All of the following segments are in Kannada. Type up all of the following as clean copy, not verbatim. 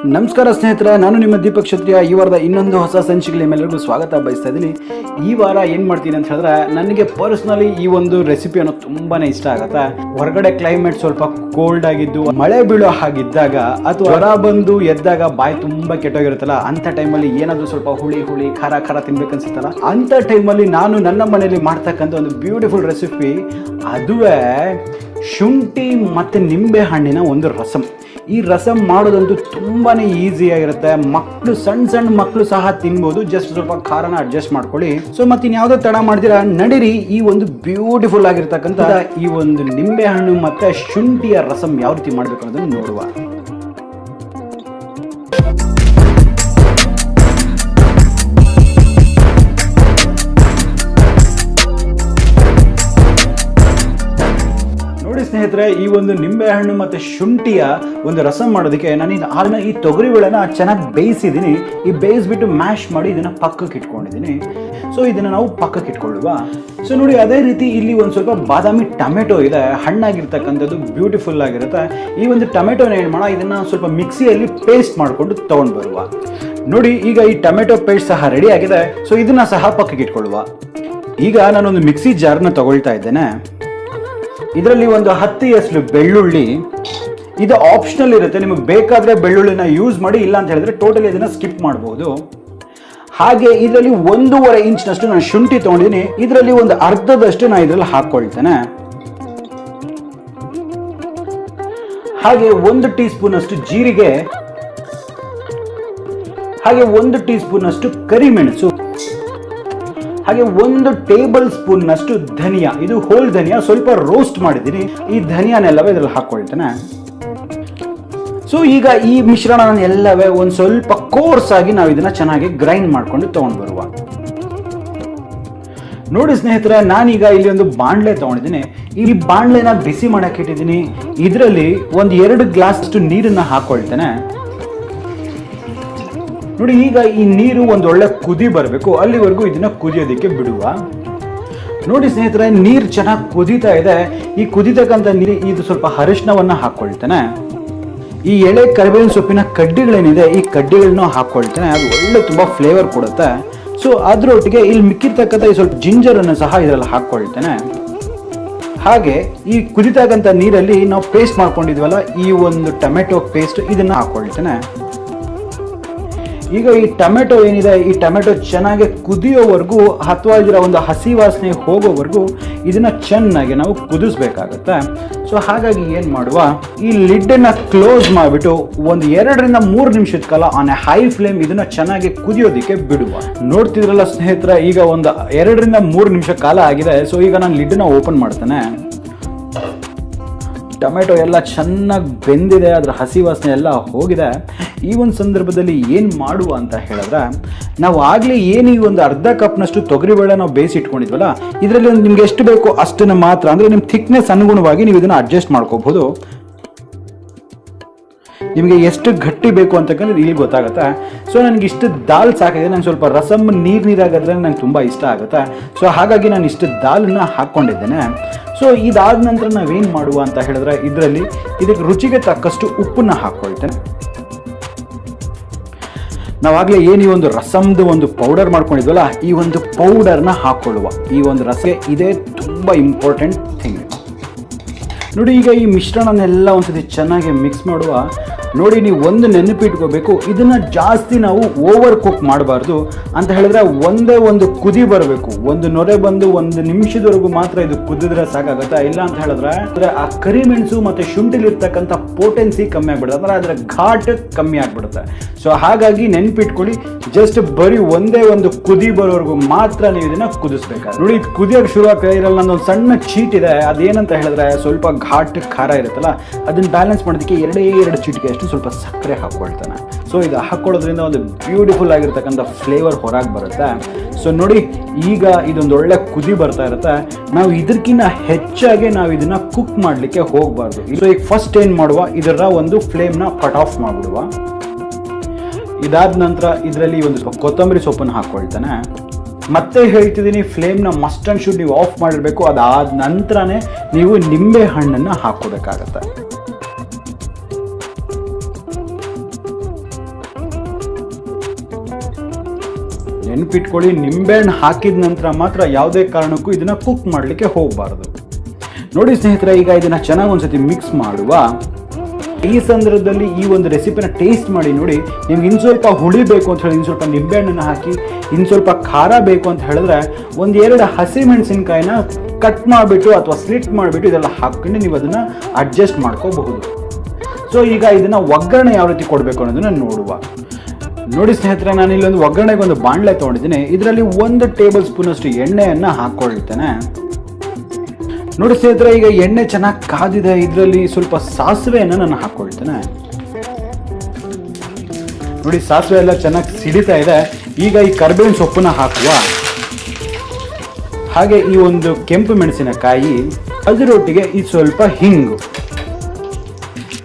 ನಮಸ್ಕಾರ ಸ್ನೇಹಿತರೆ, ನಾನು ನಿಮ್ಮ ದೀಪಕ್ ಕ್ಷತ್ರಿಯ. ಈ ವಾರದ ಇನ್ನೊಂದು ಹೊಸ ಸಂಚಿಕೆ ನಿಮ್ಮೆಲ್ಲರಿಗೂ ಸ್ವಾಗತ ಬಯಸ್ತಾ ಇದ್ದೀನಿ. ಈ ವಾರ ಏನು ಮಾಡ್ತೀನಿ ಅಂತ ಹೇಳಿದ್ರೆ, ನನಗೆ ಪರ್ಸ್ನಲಿ ಈ ಒಂದು ರೆಸಿಪಿ ಅನ್ನೋದು ತುಂಬಾ ಇಷ್ಟ ಆಗುತ್ತೆ. ಹೊರಗಡೆ ಕ್ಲೈಮೇಟ್ ಸ್ವಲ್ಪ ಕೋಲ್ಡ್ ಆಗಿದ್ದು, ಮಳೆ ಬೀಳೋ ಹಾಗಿದ್ದಾಗ ಅಥವಾ ಜ್ವರ ಬಂದು ಎದ್ದಾಗ ಬಾಯಿ ತುಂಬ ಕೆಟ್ಟೋಗಿರುತ್ತಲ್ಲ, ಅಂಥ ಟೈಮಲ್ಲಿ ಏನಾದರೂ ಸ್ವಲ್ಪ ಹುಳಿ ಹುಳಿ ಖಾರ ಖಾರ ತಿನ್ಬೇಕನ್ಸುತ್ತಲ್ಲ, ಅಂಥ ಟೈಮಲ್ಲಿ ನಾನು ನನ್ನ ಮನೆಯಲ್ಲಿ ಮಾಡ್ತಕ್ಕಂಥ ಒಂದು ಬ್ಯೂಟಿಫುಲ್ ರೆಸಿಪಿ, ಅದುವೇ ಶುಂಠಿ ಮತ್ತು ನಿಂಬೆ ಹಣ್ಣಿನ ಒಂದು ರಸಮ್. ಈ ರಸಮ್ ಮಾಡೋದಂತೂ ತುಂಬಾ ಈಸಿಯಾಗಿರುತ್ತೆ. ಮಕ್ಕಳು, ಸಣ್ಣ ಮಕ್ಕಳು ಸಹ ತಿನ್ಬೋದು. ಜಸ್ಟ್ ಸ್ವಲ್ಪ ಖಾರನ ಅಡ್ಜಸ್ಟ್ ಮಾಡ್ಕೊಳ್ಳಿ. ಸೊ ಮತ್ತೆ ಇನ್ಯಾವುದೋ ತಡ ಮಾಡ್ತೀರಾ, ನಡೀರಿ ಈ ಒಂದು ಬ್ಯೂಟಿಫುಲ್ ಆಗಿರ್ತಕ್ಕಂಥ ಈ ಒಂದು ನಿಂಬೆ ಹಣ್ಣು ಮತ್ತು ಶುಂಠಿಯ ರಸಮ್ ಯಾವ ರೀತಿ ಮಾಡಬೇಕು ಅನ್ನೋದನ್ನು ನೋಡುವ. ಸ್ನೇಹಿತರೆ, ಈ ಒಂದು ನಿಂಬೆ ಹಣ್ಣು ಮತ್ತು ಶುಂಠಿಯ ಒಂದು ರಸಮ್ ಮಾಡೋದಕ್ಕೆ ನಾನು ಈ ತೊಗರಿ ಬೇಳೆನ ಚೆನ್ನಾಗಿ ಬೇಯಿಸಿದ್ದೀನಿ. ಈ ಬೇಯಿಸ್ಬಿಟ್ಟು ಮ್ಯಾಶ್ ಮಾಡಿ ಇದನ್ನು ಪಕ್ಕಕ್ಕೆ ಇಟ್ಕೊಂಡಿದ್ದೀನಿ. ಸೊ ಇದನ್ನು ನಾವು ಪಕ್ಕಕ್ಕೆ ಇಟ್ಕೊಳ್ಳುವ. ಸೊ ನೋಡಿ, ಅದೇ ರೀತಿ ಇಲ್ಲಿ ಒಂದು ಸ್ವಲ್ಪ ಬಾದಾಮಿ ಟೊಮೆಟೊ ಇದೆ, ಹಣ್ಣಾಗಿರ್ತಕ್ಕಂಥದ್ದು, ಬ್ಯೂಟಿಫುಲ್ ಆಗಿರುತ್ತೆ. ಈ ಒಂದು ಟೊಮೆಟೊನ ಏನು ಮಾಡೋಣ, ಇದನ್ನು ಸ್ವಲ್ಪ ಮಿಕ್ಸಿಯಲ್ಲಿ ಪೇಸ್ಟ್ ಮಾಡಿಕೊಂಡು ತೊಗೊಂಡು ಬರುವ. ನೋಡಿ, ಈಗ ಈ ಟೊಮೆಟೊ ಪೇಸ್ಟ್ ಸಹ ರೆಡಿ ಆಗಿದೆ. ಸೊ ಇದನ್ನು ಸಹ ಪಕ್ಕಕ್ಕೆ ಇಟ್ಕೊಳ್ಳುವ. ಈಗ ನಾನೊಂದು ಮಿಕ್ಸಿ ಜಾರ್ನ ತಗೊಳ್ತಾ ಇದ್ದೇನೆ. ಇದರಲ್ಲಿ ಒಂದು 10 ಎಸಳು ಬೆಳ್ಳುಳ್ಳಿ. ಇದು ಆಪ್ಷನಲ್ ಇರುತ್ತೆ, ನಿಮಗೆ ಬೇಕಾದರೆ ಬೆಳ್ಳುಳ್ಳಿನ ಯೂಸ್ ಮಾಡಿ, ಇಲ್ಲ ಅಂತ ಹೇಳಿದ್ರೆ ಟೋಟಲಿ ಇದನ್ನು ಸ್ಕಿಪ್ ಮಾಡಬಹುದು. ಹಾಗೆ ಇದರಲ್ಲಿ 1.5 ಇಂಚ್ನಷ್ಟು ನಾನು ಶುಂಠಿ ತೊಗೊಂಡಿದ್ದೀನಿ. ಇದರಲ್ಲಿ ಒಂದು ಅರ್ಧದಷ್ಟು ನಾನು ಇದರಲ್ಲಿ ಹಾಕ್ಕೊಳ್ತೇನೆ. ಹಾಗೆ 1 ಟೀ ಸ್ಪೂನ್ ಅಷ್ಟು ಜೀರಿಗೆ, ಹಾಗೆ 1 ಟೀ ಸ್ಪೂನ್ ಅಷ್ಟು ಕರಿಮೆಣಸು, ಹಾಗೆ 1 ಟೇಬಲ್ ಸ್ಪೂನ್ ನಷ್ಟು ಧನಿಯಾ. ಇದು ಹೋಲ್ ಧನಿಯಾ, ಸ್ವಲ್ಪ ರೋಸ್ಟ್ ಮಾಡಿದ್ದೀನಿ. ಈ ಧನಿಯಾನೆಲ್ಲವೇ ಇದರಲ್ಲಿ ಹಾಕೊಳ್ತೇನೆ. ಸೊ ಈಗ ಈ ಮಿಶ್ರಣ ಎಲ್ಲವೇ ಒಂದು ಸ್ವಲ್ಪ ಕೋರ್ಸ್ ಆಗಿ ನಾವು ಇದನ್ನ ಚೆನ್ನಾಗಿ ಗ್ರೈಂಡ್ ಮಾಡ್ಕೊಂಡು ತಗೊಂಡು ಬರುವ. ನೋಡಿ ಸ್ನೇಹಿತರೆ, ನಾನೀಗ ಇಲ್ಲಿ ಒಂದು ಬಾಣಲೆ ತಗೊಂಡಿದ್ದೀನಿ. ಈ ಬಾಣಲೆನ ಬಿಸಿ ಮಾಡಕ್ಕೆ ಇಟ್ಟಿದ್ದೀನಿ. ಇದರಲ್ಲಿ ಒಂದು 2 ಗ್ಲಾಸ್ ಅಷ್ಟು ನೀರನ್ನ ಹಾಕೊಳ್ತೇನೆ. ನೋಡಿ, ಈಗ ಈ ನೀರು ಒಂದು ಒಳ್ಳೆ ಕುದಿ ಬರಬೇಕು, ಅಲ್ಲಿವರೆಗೂ ಇದನ್ನ ಕುದಿಯೋದಕ್ಕೆ ಬಿಡುವ. ನೋಡಿ ಸ್ನೇಹಿತರೆ, ನೀರು ಚೆನ್ನಾಗಿ ಕುದೀತಾ ಇದೆ. ಈ ಕುದಿತಕ್ಕಂಥ ನೀರು ಇದು ಸ್ವಲ್ಪ ಅರಿಶಿನವನ್ನ ಹಾಕೊಳ್ತೇನೆ. ಈ ಎಳೆ ಕರಿಬೇವಿನ ಸೊಪ್ಪಿನ ಕಡ್ಡಿಗಳೇನಿದೆ, ಈ ಕಡ್ಡಿಗಳನ್ನ ಹಾಕೊಳ್ತೇನೆ. ಅದು ಒಳ್ಳೆ ತುಂಬಾ ಫ್ಲೇವರ್ ಕೊಡುತ್ತೆ. ಸೊ ಅದರೊಟ್ಟಿಗೆ ಇಲ್ಲಿ ಮಿಕ್ಕಿರ್ತಕ್ಕಂಥ ಈ ಸ್ವಲ್ಪ ಜಿಂಜರ್ ಅನ್ನು ಸಹ ಇದರಲ್ಲಿ ಹಾಕೊಳ್ತೇನೆ. ಹಾಗೆ ಈ ಕುದಿತಕ್ಕಂಥ ನೀರಲ್ಲಿ ನಾವು ಪೇಸ್ಟ್ ಮಾಡ್ಕೊಂಡಿದ್ವಲ್ಲ, ಈ ಒಂದು ಟೊಮೆಟೊ ಪೇಸ್ಟ್, ಇದನ್ನ ಹಾಕೊಳ್ತೇನೆ. ಈಗ ಈ ಟೊಮೆಟೊ ಏನಿದೆ, ಈ ಟೊಮೆಟೊ ಚೆನ್ನಾಗಿ ಕುದಿಯೋವರೆಗೂ ಅಥವಾ ಇದರ ಒಂದು ಹಸಿ ವಾಸನೆ ಹೋಗೋವರೆಗೂ ಇದನ್ನ ಚೆನ್ನಾಗಿ ನಾವು ಕುದಿಸ್ಬೇಕಾಗತ್ತೆ. ಸೊ ಹಾಗಾಗಿ ಏನು ಮಾಡುವ, ಈ ಲಿಡ್ಡನ್ನ ಕ್ಲೋಸ್ ಮಾಡಿಬಿಟ್ಟು ಒಂದು 2ರಿಂದ 3 ನಿಮಿಷದ ಕಾಲ ಆನ್ ಎ ಹೈ ಫ್ಲೇಮ್ ಇದನ್ನ ಚೆನ್ನಾಗಿ ಕುದಿಯೋದಕ್ಕೆ ಬಿಡುವ. ನೋಡ್ತಿದ್ರಲ್ಲ ಸ್ನೇಹಿತರೆ, ಈಗ ಒಂದು 2ರಿಂದ 3 ನಿಮಿಷ ಕಾಲ ಆಗಿದೆ. ಸೊ ಈಗ ನಾನು ಲಿಡ್ಡನ್ನ ಓಪನ್ ಮಾಡ್ತೇನೆ. ಟೊಮೆಟೊ ಎಲ್ಲ ಚೆನ್ನಾಗಿ ಬೆಂದಿದೆ, ಅದರ ಹಸಿ ವಾಸನೆ ಎಲ್ಲ ಹೋಗಿದೆ. ಈ ಒಂದು ಸಂದರ್ಭದಲ್ಲಿ ಏನು ಮಾಡುವ ಅಂತ ಹೇಳಿದ್ರೆ, ನಾವು ಆಗಲೇ ಏನು ಈ ಒಂದು ಅರ್ಧ ಕಪ್ನಷ್ಟು ತೊಗರಿಬೇಳೆ ನಾವು ಬೇಯಿಸಿ ಇಟ್ಕೊಂಡಿದ್ವಲ್ಲ, ಇದರಲ್ಲಿ ನಿಮ್ಗೆ ಎಷ್ಟು ಬೇಕೋ ಅಷ್ಟನ್ನು ಮಾತ್ರ, ಅಂದರೆ ನಿಮ್ಮ ಥಿಕ್ನೆಸ್ ಅನುಗುಣವಾಗಿ ನೀವು ಇದನ್ನು ಅಡ್ಜಸ್ಟ್ ಮಾಡ್ಕೋಬಹುದು. ನಿಮಗೆ ಎಷ್ಟು ಗಟ್ಟಿ ಬೇಕು ಅಂತಕ್ಕಂಥದ್ದು ಇಲ್ಲಿ ಗೊತ್ತಾಗುತ್ತೆ. ಸೊ ನನಗೆ ಇಷ್ಟು ದಾಲ್ ಸಾಕಾಗಿದೆ. ನಂಗೆ ಸ್ವಲ್ಪ ರಸಮ್ ನೀರಾಗಿದ್ರೆ ನಂಗೆ ತುಂಬ ಇಷ್ಟ ಆಗುತ್ತೆ. ಸೊ ಹಾಗಾಗಿ ನಾನು ಇಷ್ಟು ದಾಲನ್ನು ಹಾಕ್ಕೊಂಡಿದ್ದೇನೆ. ಸೊ ಇದಾದ ನಂತರ ನಾವೇನು ಮಾಡುವ ಅಂತ ಹೇಳಿದ್ರೆ, ಇದಕ್ಕೆ ರುಚಿಗೆ ತಕ್ಕಷ್ಟು ಉಪ್ಪನ್ನ ಹಾಕ್ಕೊಳ್ತೇನೆ. ನಾವಾಗಲೇ ಏನು ಈ ಒಂದು ರಸಮ್ದು ಒಂದು ಪೌಡರ್ ಮಾಡ್ಕೊಂಡಿದ್ವಲ್ಲ, ಈ ಒಂದು ಪೌಡರ್ನ ಹಾಕ್ಕೊಳ್ಳುವ. ಈ ಒಂದು ರಸಕ್ಕೆ ಇದೇ ತುಂಬ ಇಂಪಾರ್ಟೆಂಟ್ ಥಿಂಗ್. ನೋಡಿ, ಈಗ ಈ ಮಿಶ್ರಣನೆಲ್ಲ ಒಂದ್ಸತಿ ಚೆನ್ನಾಗಿ ಮಿಕ್ಸ್ ಮಾಡುವ. ನೋಡಿ, ನೀವು ಒಂದು ನೆನಪಿಟ್ಕೋಬೇಕು, ಇದನ್ನ ಜಾಸ್ತಿ ನಾವು ಓವರ್ ಕುಕ್ ಮಾಡಬಾರ್ದು. ಅಂತ ಹೇಳಿದ್ರೆ ಒಂದೇ ಒಂದು ಕುದಿ ಬರಬೇಕು, ಒಂದು ನೊರೆ ಬಂದು 1 ನಿಮಿಷದವರೆಗೂ ಮಾತ್ರ ಇದು ಕುದಿದ್ರೆ ಸಾಕಾಗುತ್ತೆ. ಇಲ್ಲ ಅಂತ ಹೇಳಿದ್ರೆ ಆ ಕರಿಮೆಣಸು ಮತ್ತು ಶುಂಠಿಲಿರ್ತಕ್ಕಂಥ ಪೋಟೆನ್ಸಿ ಕಮ್ಮಿ ಆಗ್ಬಿಡುತ್ತೆ, ಅಂದರೆ ಅದರ ಘಾಟ್ ಕಮ್ಮಿ ಆಗ್ಬಿಡುತ್ತೆ. ಸೊ ಹಾಗಾಗಿ ನೆನಪಿಟ್ಕೊಳ್ಳಿ, ಜಸ್ಟ್ ಬರೀ ಒಂದೇ ಒಂದು ಕುದಿ ಬರೋವರೆಗೂ ಮಾತ್ರ ನೀವು ಇದನ್ನ ಕುದಿಸ್ಬೇಕಾದ್ರೆ. ನೋಡಿ, ಕುದಿಯೋಕೆ ಶುರು ಆಗ್ತಾ ಇರಲ್ಲ, ನಂದೊಂದು ಸಣ್ಣ ಚೀಟ್ ಇದೆ. ಅದೇನಂತ ಹೇಳಿದ್ರೆ, ಸ್ವಲ್ಪ ಘಾಟ್ ಖಾರ ಇರುತ್ತಲ್ಲ, ಅದನ್ನ ಬ್ಯಾಲೆನ್ಸ್ ಮಾಡೋದಕ್ಕೆ 2 ಚಿಟಿಕೆ ಅಷ್ಟು ಸ್ವಲ್ಪ ಸಕ್ಕರೆ ಹಾಕ್ಕೊಳ್ತಾನೆ. ಸೊ ಇದು ಹಾಕ್ಕೊಳ್ಳೋದ್ರಿಂದ ಒಂದು ಬ್ಯೂಟಿಫುಲ್ ಆಗಿರ್ತಕ್ಕಂಥ ಫ್ಲೇವರ್ ಹೊರಗೆ ಬರುತ್ತೆ. ಸೊ ನೋಡಿ, ಈಗ ಇದೊಂದು ಒಳ್ಳೆ ಕುದಿ ಬರ್ತಾ ಇರುತ್ತೆ. ನಾವು ಇದಕ್ಕಿಂತ ಹೆಚ್ಚಾಗಿ ನಾವು ಇದನ್ನ ಕುಕ್ ಮಾಡಲಿಕ್ಕೆ ಹೋಗಬಾರ್ದು. ಸೊ ಈಗ ಫಸ್ಟ್ ಏನು ಮಾಡುವ, ಇದರ ಒಂದು ಫ್ಲೇಮ್ನ ಕಟ್ ಆಫ್ ಮಾಡಿಬಿಡುವ. ಇದಾದ ನಂತರ ಇದರಲ್ಲಿ ಒಂದು ಸ್ವಲ್ಪ ಕೊತ್ತಂಬರಿ ಸೊಪ್ಪನ್ನು ಹಾಕ್ಕೊಳ್ತಾನೆ. ಮತ್ತೆ ಹೇಳ್ತಿದ್ದೀನಿ, ಫ್ಲೇಮ್ನ ಮಸ್ಟ್ ಆ್ಯಂಡ್ ಶುಡ್ ನೀವು ಆಫ್ ಮಾಡಿರಬೇಕು. ಅದಾದ ನಂತರನೇ ನೀವು ನಿಂಬೆ ಹಣ್ಣನ್ನು ಹಾಕ್ಕೋಬೇಕಾಗತ್ತೆ. ನೆನಪಿಟ್ಕೊಳ್ಳಿ, ನಿಂಬೆಹಣ್ಣು ಹಾಕಿದ ನಂತರ ಮಾತ್ರ ಯಾವುದೇ ಕಾರಣಕ್ಕೂ ಇದನ್ನು ಕುಕ್ ಮಾಡಲಿಕ್ಕೆ ಹೋಗಬಾರ್ದು. ನೋಡಿ ಸ್ನೇಹಿತರೆ, ಈಗ ಇದನ್ನು ಚೆನ್ನಾಗಿ ಒಂದ್ಸತಿ ಮಿಕ್ಸ್ ಮಾಡುವ. ಈ ಸಂದರ್ಭದಲ್ಲಿ ಈ ಒಂದು ರೆಸಿಪಿನ ಟೇಸ್ಟ್ ಮಾಡಿ ನೋಡಿ. ನಿಮ್ಗೆ ಇನ್ನು ಸ್ವಲ್ಪ ಹುಳಿ ಬೇಕು ಅಂತ ಹೇಳಿ ಇನ್ನು ಸ್ವಲ್ಪ ನಿಂಬೆಹಣ್ಣನ್ನು ಹಾಕಿ, ಇನ್ನು ಸ್ವಲ್ಪ ಖಾರ ಬೇಕು ಅಂತ ಹೇಳಿದ್ರೆ 1-2 ಹಸಿಮೆಣಸಿನ್ಕಾಯಿನ ಕಟ್ ಮಾಡಿಬಿಟ್ಟು ಅಥವಾ ಸ್ಲಿಟ್ ಮಾಡಿಬಿಟ್ಟು ಇದೆಲ್ಲ ಹಾಕ್ಕೊಂಡು ನೀವು ಅದನ್ನು ಅಡ್ಜಸ್ಟ್ ಮಾಡ್ಕೋಬಹುದು. ಸೊ ಈಗ ಇದನ್ನು ಒಗ್ಗರಣೆ ಯಾವ ರೀತಿ ಕೊಡಬೇಕು ಅನ್ನೋದನ್ನು ನೋಡುವ. ನೋಡಿ ಸ್ನೇಹಿತರೆ, ನಾನು ಇಲ್ಲೊಂದು ಒಗ್ಗರಣೆಗೆ ಒಂದು ಬಾಣಲೆ ತೊಗೊಂಡಿದ್ದೀನಿ. ಇದರಲ್ಲಿ 1 ಟೇಬಲ್ ಸ್ಪೂನಷ್ಟು ಎಣ್ಣೆಯನ್ನು ಹಾಕ್ಕೊಳ್ತೇನೆ. ನೋಡಿ ಸ್ನೇಹಿತರೆ, ಈಗ ಎಣ್ಣೆ ಚೆನ್ನಾಗಿ ಕಾದಿದೆ. ಇದರಲ್ಲಿ ಸ್ವಲ್ಪ ಸಾಸಿವೆಯನ್ನು ನಾನು ಹಾಕ್ಕೊಳ್ತೇನೆ. ನೋಡಿ ಸಾಸಿವೆ ಎಲ್ಲ ಚೆನ್ನಾಗಿ ಸಿಡಿತಾ ಇದೆ. ಈಗ ಈ ಕರಿಬೇವಿನ ಸೊಪ್ಪನ್ನ ಹಾಕುವ. ಹಾಗೆ ಈ ಒಂದು ಕೆಂಪು ಮೆಣಸಿನಕಾಯಿ, ಅದರೊಟ್ಟಿಗೆ ಈ ಸ್ವಲ್ಪ ಹಿಂಗು,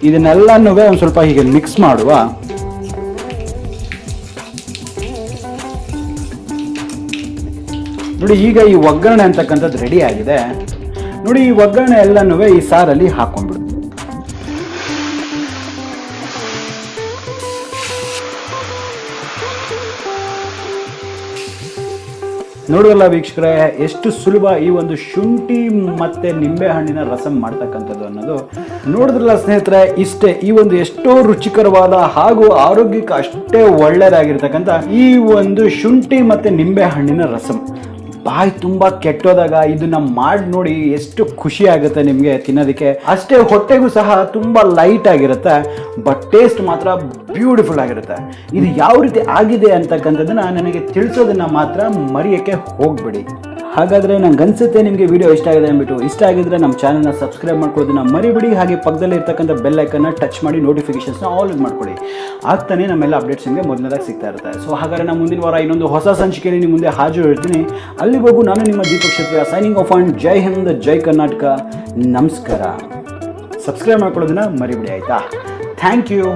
ಇದನ್ನೆಲ್ಲನೂ ಒಂದು ಸ್ವಲ್ಪ ಹೀಗೆ ಮಿಕ್ಸ್ ಮಾಡುವ. ನೋಡಿ ಈಗ ಈ ಒಗ್ಗರಣೆ ಅಂತಕ್ಕಂಥದ್ದು ರೆಡಿ ಆಗಿದೆ. ನೋಡಿ ಈ ಒಗ್ಗರಣೆ ಎಲ್ಲನೂ ಈ ಸಾರಲ್ಲಿ ಹಾಕೊಂಡ್ಬಿಡು. ನೋಡುವಲ್ಲ ವೀಕ್ಷಕರೇ, ಎಷ್ಟು ಸುಲಭ ಈ ಒಂದು ಶುಂಠಿ ಮತ್ತೆ ನಿಂಬೆ ಹಣ್ಣಿನ ರಸಂ ಮಾಡ್ತಕ್ಕಂಥದ್ದು ಅನ್ನೋದು. ನೋಡಿದ್ರಲ್ಲ ಸ್ನೇಹಿತರೆ, ಇಷ್ಟೇ. ಈ ಒಂದು ಎಷ್ಟೋ ರುಚಿಕರವಾದ ಹಾಗೂ ಆರೋಗ್ಯಕ್ಕೆ ಅಷ್ಟೇ ಒಳ್ಳೆಯದಾಗಿರ್ತಕ್ಕಂಥ ಈ ಒಂದು ಶುಂಠಿ ಮತ್ತೆ ನಿಂಬೆ ಹಣ್ಣಿನ ರಸಂ. ಬಾಯಿ ತುಂಬ ಕೆಟ್ಟೋದಾಗ ಇದನ್ನ ಮಾಡಿ ನೋಡಿ, ಎಷ್ಟು ಖುಷಿ ಆಗುತ್ತೆ ನಿಮಗೆ ತಿನ್ನೋದಕ್ಕೆ. ಅಷ್ಟೇ ಹೊಟ್ಟೆಗೂ ಸಹ ತುಂಬ ಲೈಟ್ ಆಗಿರುತ್ತೆ, ಬಟ್ ಟೇಸ್ಟ್ ಮಾತ್ರ ಬ್ಯೂಟಿಫುಲ್ ಆಗಿರುತ್ತೆ. ಇದು ಯಾವ ರೀತಿ ಆಗಿದೆ ಅಂತಕ್ಕಂಥದ್ದನ್ನ ನನಗೆ ತಿಳಿಸೋದನ್ನ ಮಾತ್ರ ಮರೆಯೋಕ್ಕೆ ಹೋಗ್ಬೇಡಿ. ಹಾಗಾದರೆ ನಂಗೆ ಅನಿಸುತ್ತೆ ನಿಮಗೆ ವಿಡಿಯೋ ಇಷ್ಟ ಆಗಿದೆ ಅಂದ್ಬಿಟ್ಟು. ಇಷ್ಟ ಆಗಿದ್ರೆ ನಮ್ಮ ಚಾನಲ್ನ ಸಬ್ಸ್ಕ್ರೈಬ್ ಮಾಡ್ಕೊಳ್ಳೋದನ್ನ ಮರಿಬಿಡಿ. ಹಾಗೆ ಪಕ್ಕದಲ್ಲಿ ಇರ್ತಕ್ಕಂಥ ಬೆಲ್ ಐಕನ್ನ ಟಚ್ ಮಾಡಿ ನೋಟಿಫಿಕೇಶನ್ಸ್ನ ಆಲ್ ಮಾಡ್ಕೊಳ್ಳಿ. ಆಗ್ತಾನೆ ನಮ್ಮೆಲ್ಲ ಅಪ್ಡೇಟ್ಸ್ ನಿಮಗೆ ಮೊದಲನೇದಾಗಿ ಸಿಗ್ತಾ ಇರುತ್ತೆ. ಸೊ ಹಾಗಾದರೆ ನಾನು ಮುಂದಿನ ವಾರ ಇನ್ನೊಂದು ಹೊಸ ಸಂಚಿಕೆಯಲ್ಲಿ ನಿಮ್ಮ ಮುಂದೆ ಹಾಜರು ಇರ್ತೀನಿ. ಅಲ್ಲಿವರೆಗೂ ನಾನು ನಿಮ್ಮ Deepak Kshatriya signing off and ಜೈ ಹಿಂದ್, ಜೈ ಕರ್ನಾಟಕ, ನಮಸ್ಕಾರ. ಸಬ್ಸ್ಕ್ರೈಬ್ ಮಾಡ್ಕೊಳ್ಳೋದನ್ನ ಮರಿಬಿಡಿ, ಆಯಿತಾ? Thank you.